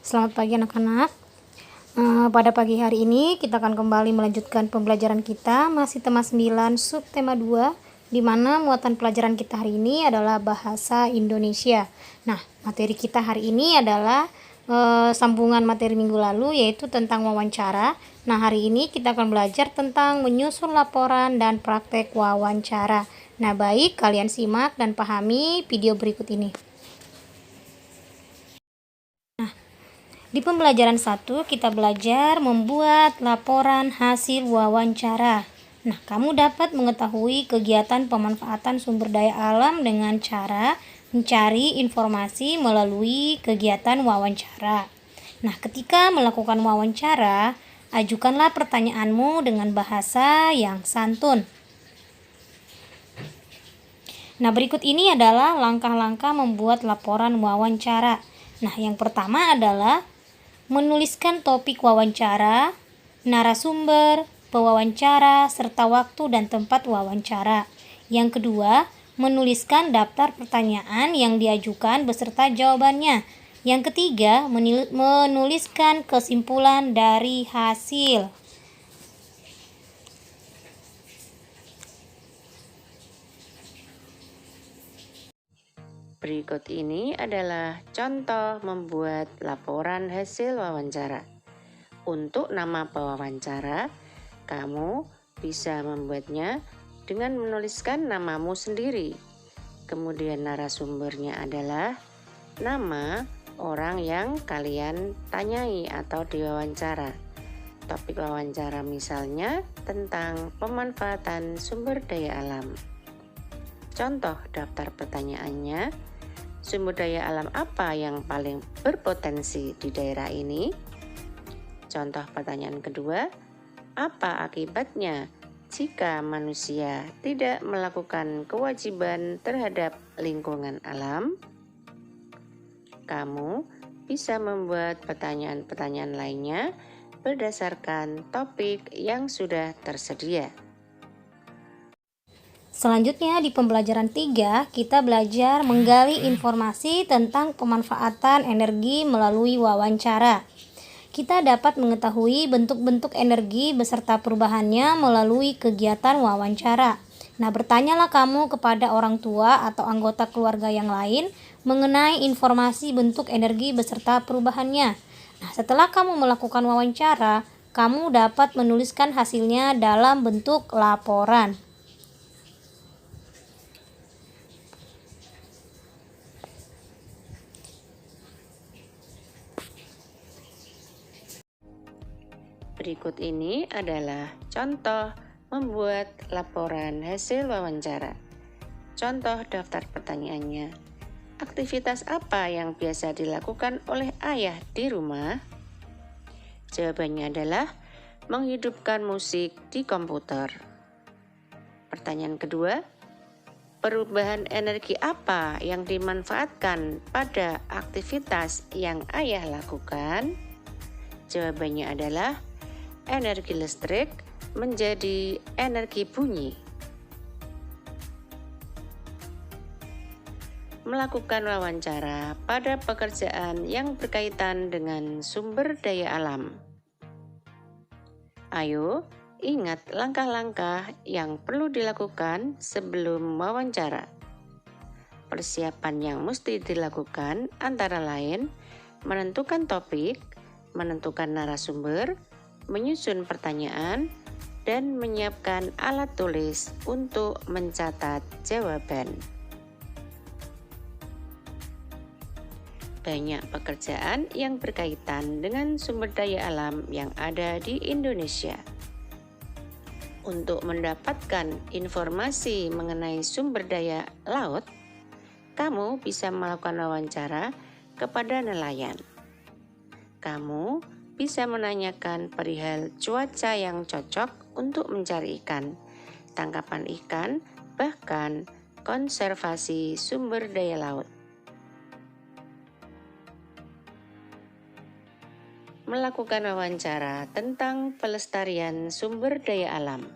Selamat pagi anak-anak. Pada pagi hari ini kita akan kembali melanjutkan pembelajaran kita, masih tema 9 subtema 2, di mana muatan pelajaran kita hari ini adalah bahasa Indonesia. Nah, materi kita hari ini adalah sambungan materi minggu lalu, yaitu tentang wawancara. Nah, hari ini kita akan belajar tentang menyusun laporan dan praktek wawancara. Nah, baik, kalian simak dan pahami video berikut ini. Di pembelajaran 1, kita belajar membuat laporan hasil wawancara. Nah, kamu dapat mengetahui kegiatan pemanfaatan sumber daya alam dengan cara mencari informasi melalui kegiatan wawancara. Nah, ketika melakukan wawancara, ajukanlah pertanyaanmu dengan bahasa yang santun. Nah, berikut ini adalah langkah-langkah membuat laporan wawancara. Nah, yang pertama adalah menuliskan topik wawancara, narasumber, pewawancara, serta waktu dan tempat wawancara. Yang kedua, menuliskan daftar pertanyaan yang diajukan beserta jawabannya. Yang ketiga, menuliskan kesimpulan dari hasil. Berikut ini adalah contoh membuat laporan hasil wawancara. Untuk nama pewawancara, kamu bisa membuatnya dengan menuliskan namamu sendiri. Kemudian narasumbernya adalah nama orang yang kalian tanyai atau diwawancara. Topik wawancara misalnya tentang pemanfaatan sumber daya alam. Contoh daftar pertanyaannya, sumber daya alam apa yang paling berpotensi di daerah ini? Contoh pertanyaan kedua, apa akibatnya jika manusia tidak melakukan kewajiban terhadap lingkungan alam? Kamu bisa membuat pertanyaan-pertanyaan lainnya berdasarkan topik yang sudah tersedia. Selanjutnya di pembelajaran 3, kita belajar menggali informasi tentang pemanfaatan energi melalui wawancara. Kita dapat mengetahui bentuk-bentuk energi beserta perubahannya melalui kegiatan wawancara. Nah, bertanyalah kamu kepada orang tua atau anggota keluarga yang lain mengenai informasi bentuk energi beserta perubahannya. Nah, setelah kamu melakukan wawancara, kamu dapat menuliskan hasilnya dalam bentuk laporan. Berikut ini adalah contoh membuat laporan hasil wawancara. Contoh daftar pertanyaannya. Aktivitas apa yang biasa dilakukan oleh ayah di rumah? Jawabannya adalah menghidupkan musik di komputer. Pertanyaan kedua, perubahan energi apa yang dimanfaatkan pada aktivitas yang ayah lakukan? Jawabannya adalah energi listrik menjadi energi bunyi. Melakukan wawancara pada pekerjaan yang berkaitan dengan sumber daya alam. Ayo, ingat langkah-langkah yang perlu dilakukan sebelum wawancara. Persiapan yang mesti dilakukan antara lain menentukan topik, menentukan narasumber, menyusun pertanyaan, dan menyiapkan alat tulis untuk mencatat jawaban. Banyak pekerjaan yang berkaitan dengan sumber daya alam yang ada di Indonesia. Untuk mendapatkan informasi mengenai sumber daya laut, kamu bisa melakukan wawancara kepada nelayan. Kamu bisa menanyakan perihal cuaca yang cocok untuk mencari ikan, tangkapan ikan, bahkan konservasi sumber daya laut. Melakukan wawancara tentang pelestarian sumber daya alam.